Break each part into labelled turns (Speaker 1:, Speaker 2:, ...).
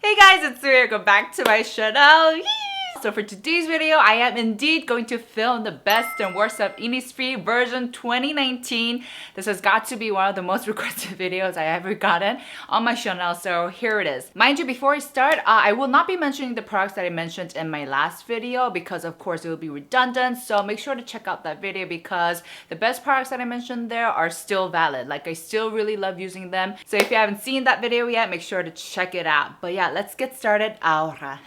Speaker 1: Hey guys, it's Sue. Welcome back to my channel. Yee! So for today's video, I am indeed going to film the best and worst of Innisfree version 2019. This has got to be one of the most requested videos I ever gotten on my channel, so here it is. Mind you, before I start, I will not be mentioning the products that I mentioned in my last video because of course it will be redundant, so make sure to check out that video because the best products that I mentioned there are still valid. Like, I still really love using them. So if you haven't seen that video yet, make sure to check it out. But yeah, let's get started ahora.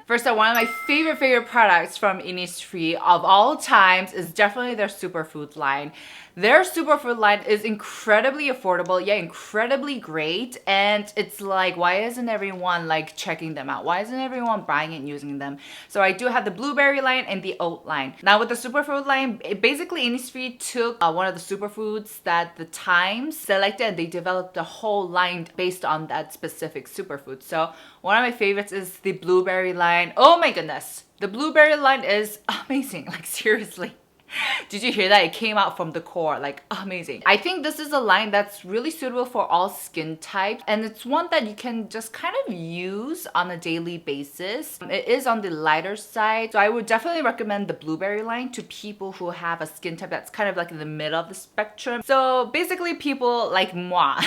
Speaker 1: First up, one of my favorite products from Innisfree of all times is definitely their Superfood line. Their Superfood line is incredibly affordable, yeah, incredibly great, and it's like, why isn't everyone like checking them out? Why isn't everyone buying and using them? So I do have the blueberry line and the oat line. Now with the Superfood line, basically Innisfree took one of the superfoods that the Times selected and they developed a whole line based on that specific superfood. So one of my favorites is the blueberry line. Oh my goodness. The blueberry line is amazing, like seriously. Did you hear that? It came out from the core, like amazing. I think this is a line that's really suitable for all skin types, and it's one that you can just kind of use on a daily basis. It is on the lighter side, so I would definitely recommend the blueberry line to people who have a skin type that's kind of like in the middle of the spectrum. So basically people like moi.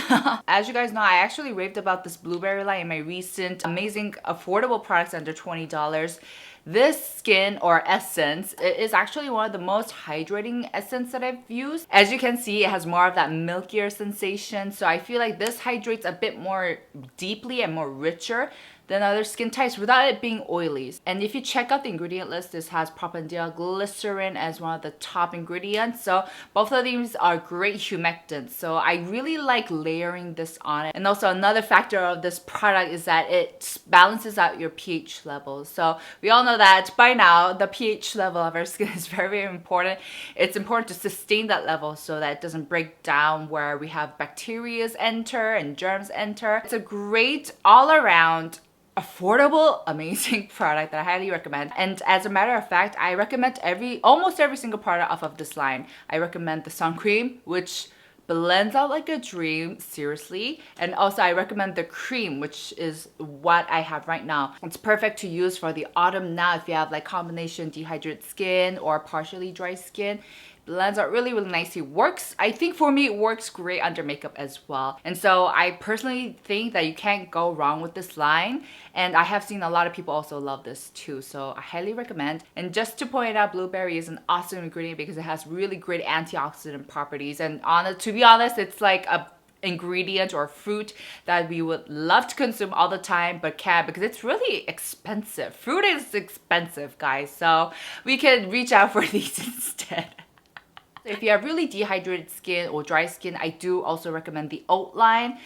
Speaker 1: As you guys know, I actually raved about this blueberry line in my recent amazing affordable products under $20. This skin or essence is actually one of the most hydrating essence that I've used. As you can see, it has more of that milkier sensation. So I feel like this hydrates a bit more deeply and more richer than other skin types without it being oily. And if you check out the ingredient list, this has propanediol glycerin as one of the top ingredients. So both of these are great humectants. So I really like layering this on it. And also another factor of this product is that it balances out your pH levels. So we all know that by now, the pH level of our skin is very important. It's important to sustain that level so that it doesn't break down where we have bacteria enter and germs enter. It's a great all-around affordable, amazing product that I highly recommend. And as a matter of fact, I recommend almost every single product off of this line. I recommend the sun cream, which blends out like a dream, seriously. And also I recommend the cream, which is what I have right now. It's perfect to use for the autumn now if you have like combination dehydrated skin or partially dry skin. Blends out really nicely. Works, I think for me, it works great under makeup as well. And so I personally think that you can't go wrong with this line. And I have seen a lot of people also love this too. So I highly recommend. And just to point out, blueberry is an awesome ingredient because it has really great antioxidant properties. And to be honest, it's like a ingredient or fruit that we would love to consume all the time but can't because it's really expensive. Fruit is expensive, guys. So we can reach out for these instead. If you have really dehydrated skin or dry skin, I do also recommend the oat line.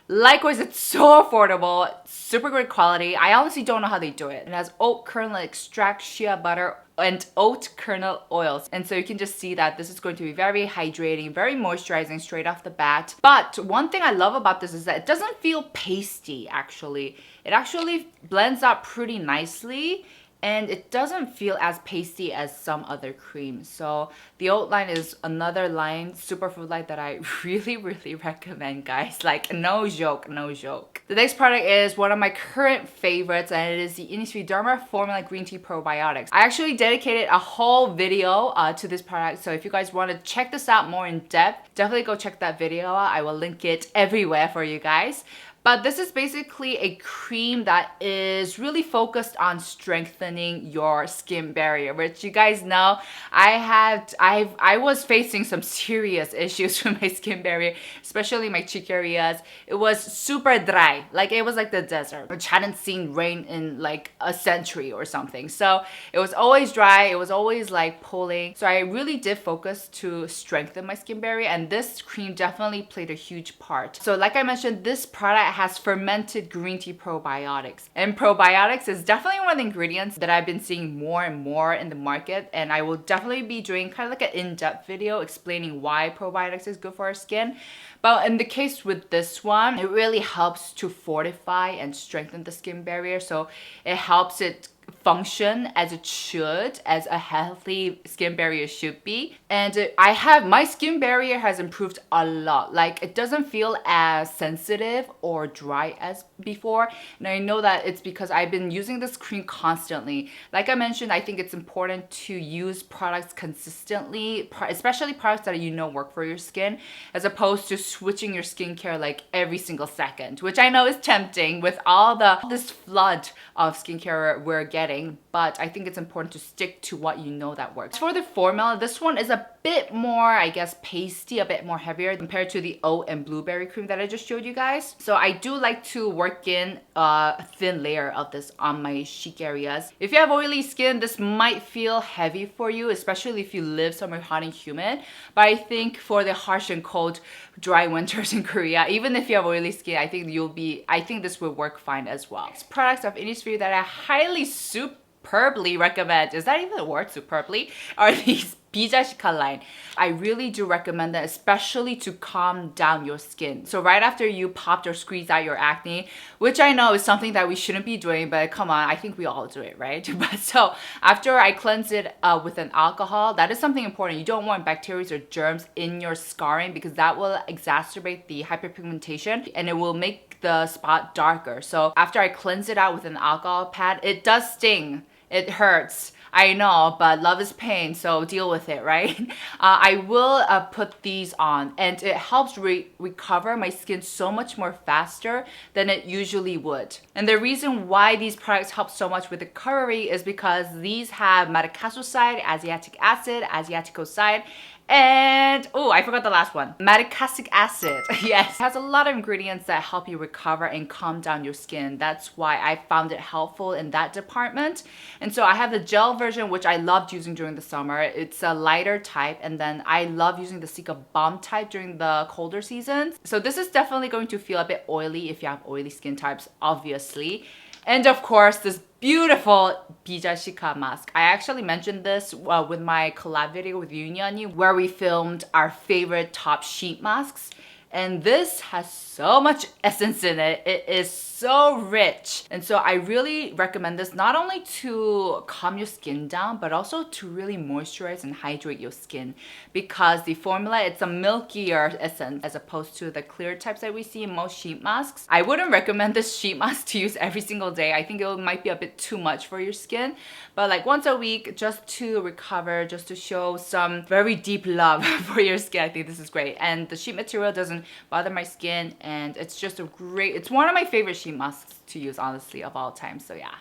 Speaker 1: Likewise, it's so affordable, super great quality. I honestly don't know how they do it. It has oat kernel extract, shea butter, and oat kernel oils. And so you can just see that this is going to be very hydrating, very moisturizing straight off the bat. But one thing I love about this is that it doesn't feel pasty, actually. It actually blends out pretty nicely. And it doesn't feel as pasty as some other creams. So the oat line is another line, superfood line that I really recommend, guys. Like, no joke, no joke. The next product is one of my current favorites, and it is the Innisfree Derma Formula Green Tea Probiotics. I actually dedicated a whole video to this product. So if you guys want to check this out more in depth, definitely go check that video out. I will link it everywhere for you guys. But this is basically a cream that is really focused on strengthening your skin barrier, which you guys know I was facing some serious issues with my skin barrier, especially my cheek areas. It was super dry, like it was like the desert, which hadn't seen rain in like a century or something. So it was always dry, it was always like pulling. So I really did focus to strengthen my skin barrier, and this cream definitely played a huge part. So like I mentioned, this product has fermented green tea probiotics. And probiotics is definitely one of the ingredients that I've been seeing more and more in the market. And I will definitely be doing kind of like an in-depth video explaining why probiotics is good for our skin. But in the case with this one, it really helps to fortify and strengthen the skin barrier. So it helps it function as it should, as a healthy skin barrier should be. And my skin barrier has improved a lot. Like, it doesn't feel as sensitive or dry as before, and I know that it's because I've been using this cream constantly. Like I mentioned, I think it's important to use products consistently, especially products that you know work for your skin, as opposed to switching your skincare like every single second, which I know is tempting with all this flood of skincare we're getting, but I think it's important to stick to what you know that works. For the formula, this one is a bit more, I guess, pasty, a bit more heavier compared to the oat and blueberry cream that I just showed you guys. So I do like to work in a thin layer of this on my cheek areas. If you have oily skin, this might feel heavy for you, especially if you live somewhere hot and humid. But I think for the harsh and cold, dry winters in Korea, even if you have oily skin, I think this will work fine as well. Next products of Innisfree that I highly superbly recommend, is that even the word, superbly, are these Bija Cica line. I really do recommend that, especially to calm down your skin. So right after you popped or squeezed out your acne, which I know is something that we shouldn't be doing, but come on, I think we all do it, right? But so after I cleanse it with an alcohol, that is something important. You don't want bacteria or germs in your scarring because that will exacerbate the hyperpigmentation and it will make the spot darker. So after I cleanse it out with an alcohol pad, it does sting. It hurts. I know, but love is pain, so deal with it, right? I will put these on, and it helps recover my skin so much more faster than it usually would. And the reason why these products help so much with recovery is because these have madecassoside, asiatic acid, asiaticoside, and oh, I forgot the last one. Madecassic acid. Yes. It has a lot of ingredients that help you recover and calm down your skin. That's why I found it helpful in that department. And so I have the gel version, which I loved using during the summer. It's a lighter type, and then I love using the Cica Balm type during the colder seasons. So this is definitely going to feel a bit oily if you have oily skin types, obviously. And of course, this beautiful Bija Cica mask. I actually mentioned this with my collab video with Yoon, where we filmed our favorite top sheet masks. And this has so much essence in it. It is so rich. And so I really recommend this not only to calm your skin down, but also to really moisturize and hydrate your skin, because the formula, it's a milkier essence as opposed to the clear types that we see in most sheet masks. I wouldn't recommend this sheet mask to use every single day. I think it might be a bit too much for your skin, but like once a week, just to recover, just to show some very deep love for your skin. I think this is great. And the sheet material doesn't bother my skin, and it's just it's one of my favorite sheet masks to use, honestly, of all time. So yeah.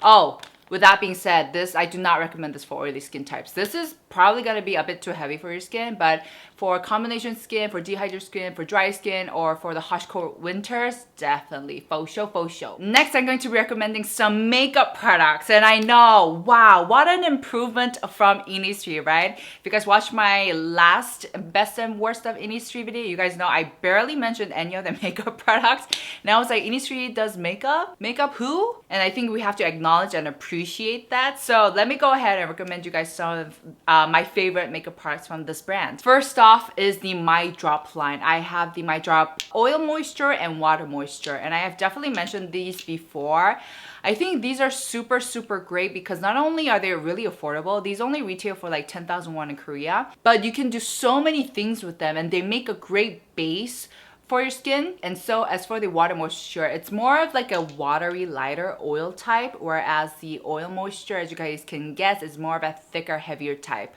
Speaker 1: Oh, with that being said, I do not recommend this for oily skin types. This is probably gonna be a bit too heavy for your skin, but for combination skin, for dehydrated skin, for dry skin, or for the harsh cold winters, definitely, faux show. Next, I'm going to be recommending some makeup products, and I know, wow, what an improvement from Innisfree, right? If you guys watched my last best and worst of Innisfree video, you guys know I barely mentioned any of the makeup products. Now it's like, Innisfree does makeup? Makeup who? And I think we have to acknowledge and appreciate that. So let me go ahead and recommend you guys some of my favorite makeup products from this brand. First off is the My Drop line. I have the My Drop Oil Moisture and Water Moisture, and I have definitely mentioned these before. I think these are super great because not only are they really affordable, these only retail for like 10,000 won in Korea, but you can do so many things with them, and they make a great base for your skin. And so as for the water moisture, it's more of like a watery, lighter oil type, whereas the oil moisture, as you guys can guess, is more of a thicker, heavier type.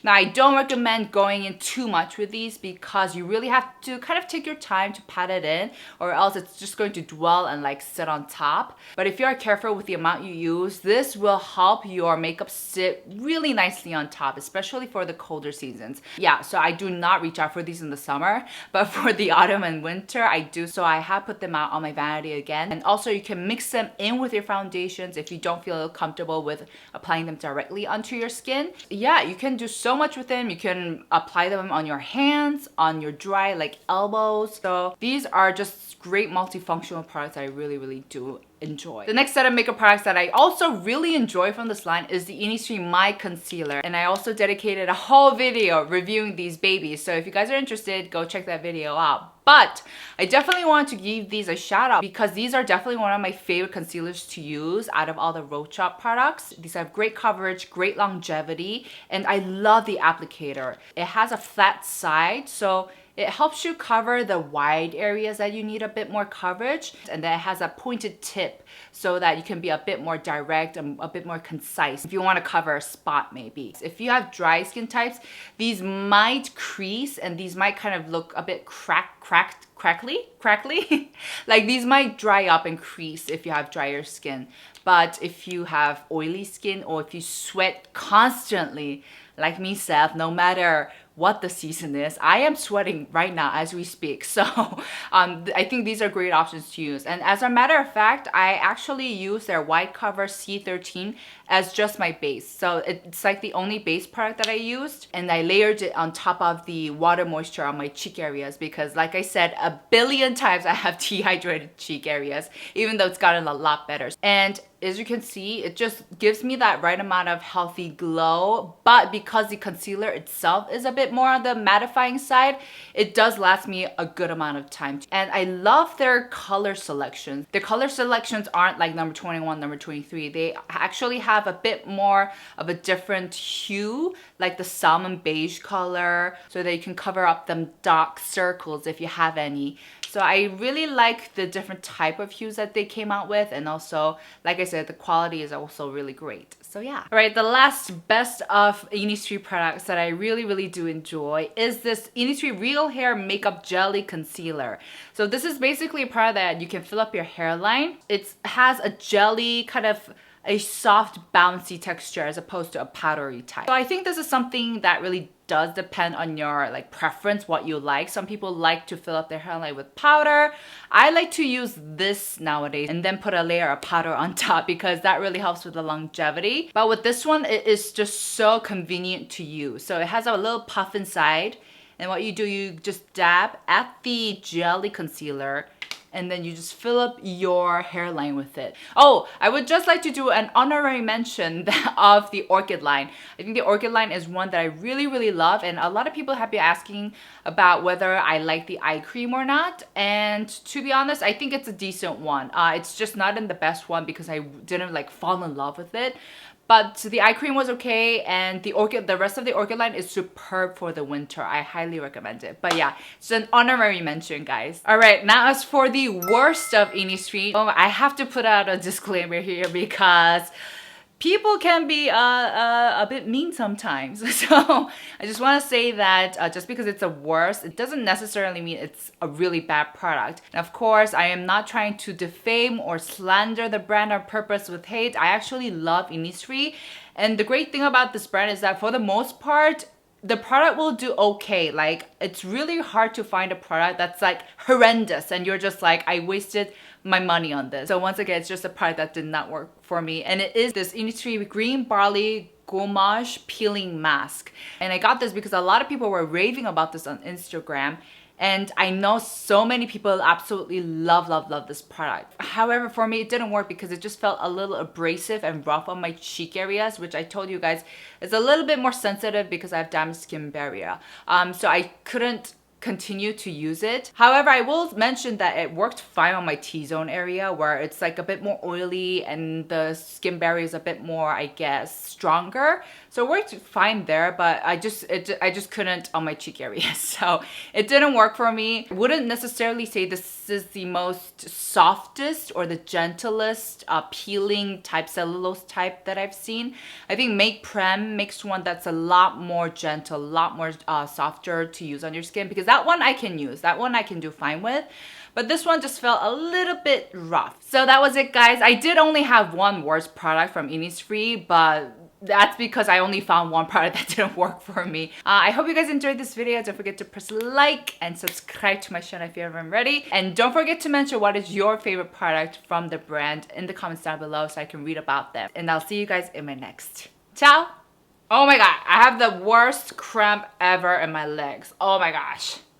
Speaker 1: Now, I don't recommend going in too much with these because you really have to kind of take your time to pat it in, or else it's just going to dwell and like sit on top. But if you are careful with the amount you use, this will help your makeup sit really nicely on top, especially for the colder seasons. Yeah, so I do not reach out for these in the summer, but for the autumn and winter, I do. So I have put them out on my vanity again. And also you can mix them in with your foundations if you don't feel comfortable with applying them directly onto your skin. Yeah, you can do so much with them. You can apply them on your hands, on your dry like elbows. So these are just great multifunctional products I really do enjoy. The next set of makeup products that I also really enjoy from this line is the Innisfree My concealer, and I also dedicated a whole video reviewing these babies, so if you guys are interested, go check that video out. But I definitely want to give these a shout out because these are definitely one of my favorite concealers to use out of all the Road Shop products. These have great coverage, great longevity, and I love the applicator. It has a flat side, so It helps you cover the wide areas that you need a bit more coverage, and then it has a pointed tip so that you can be a bit more direct and a bit more concise if you want to cover a spot maybe. If you have dry skin types, these might crease and these might kind of look a bit crackly. Like these might dry up and crease if you have drier skin. But if you have oily skin or if you sweat constantly, like myself, no matter what the season is, I am sweating right now as we speak. So I think these are great options to use. And as a matter of fact, I actually use their White Cover C13 as just my base. So it's like the only base product that I used, and I layered it on top of the water moisture on my cheek areas because, like I said, a billion times I have dehydrated cheek areas, even though it's gotten a lot better. And as you can see, it just gives me that right amount of healthy glow, but because the concealer itself is a bit more on the mattifying side, it does last me a good amount of time. And I love their color selections. Their color selections aren't like number 21, number 23. They actually have a bit more of a different hue, like the salmon beige color, so that you can cover up them dark circles if you have any. So I really like the different type of hues that they came out with, and also, like I said, the quality is also really great. So yeah. All right, the last best of Innisfree products that I really do enjoy is this Innisfree Real Hair Makeup Jelly Concealer. So this is basically a product that you can fill up your hairline. It has a jelly kind of a soft bouncy texture as opposed to a powdery type. So I think this is something that really does depend on your like preference, what you like. Some people like to fill up their hairline with powder. I like to use this nowadays and then put a layer of powder on top because that really helps with the longevity. But with this one, it is just so convenient to use. So it has a little puff inside, and what you do, you just dab at the jelly concealer and then you just fill up your hairline with it. Oh, I would just like to do an honorary mention of the Orchid line. I think the Orchid line is one that I really love, and a lot of people have been asking about whether I like the eye cream or not. And to be honest, I think it's a decent one. It's just not in the best one because I didn't like fall in love with it. But the eye cream was okay, and the rest of the Orchid line is superb for the winter. I highly recommend it. But yeah, it's an honorary mention, guys. All right, now as for the worst of Innisfree, I have to put out a disclaimer here because people can be a bit mean sometimes. So I just want to say that just because it's a worst, it doesn't necessarily mean it's a really bad product. And of course, I am not trying to defame or slander the brand on purpose with hate. I actually love Innisfree. And the great thing about this brand is that for the most part, the product will do okay. Like, it's really hard to find a product that's like horrendous and you're just like, I wasted my money on this. So once again, it's just a product that did not work for me. And it is this Innisfree Green Barley Gommage Peeling Mask. And I got this because a lot of people were raving about this on Instagram. And I know so many people absolutely love this product. However, for me, it didn't work because it just felt a little abrasive and rough on my cheek areas, which I told you guys is a little bit more sensitive because I have damaged skin barrier. So I couldn't continue to use it. However, I will mention that it worked fine on my T-zone area where it's like a bit more oily and the skin barrier is a bit more, I guess, stronger. So it worked fine there, but I just couldn't on my cheek area. So it didn't work for me. I wouldn't necessarily say this is the most softest or the gentlest peeling type, cellulose type that I've seen. I think Make Prem makes one that's a lot more gentle, a lot more softer to use on your skin, because that one I can use. That one I can do fine with. But this one just felt a little bit rough. So that was it, guys. I did only have one worst product from Innisfree, but that's because I only found one product that didn't work for me. I hope you guys enjoyed this video. Don't forget to press like and subscribe to my channel if you haven't already. And don't forget to mention what is your favorite product from the brand in the comments down below so I can read about them. And I'll see you guys in my next. Ciao! Oh my god, I have the worst cramp ever in my legs. Oh my gosh.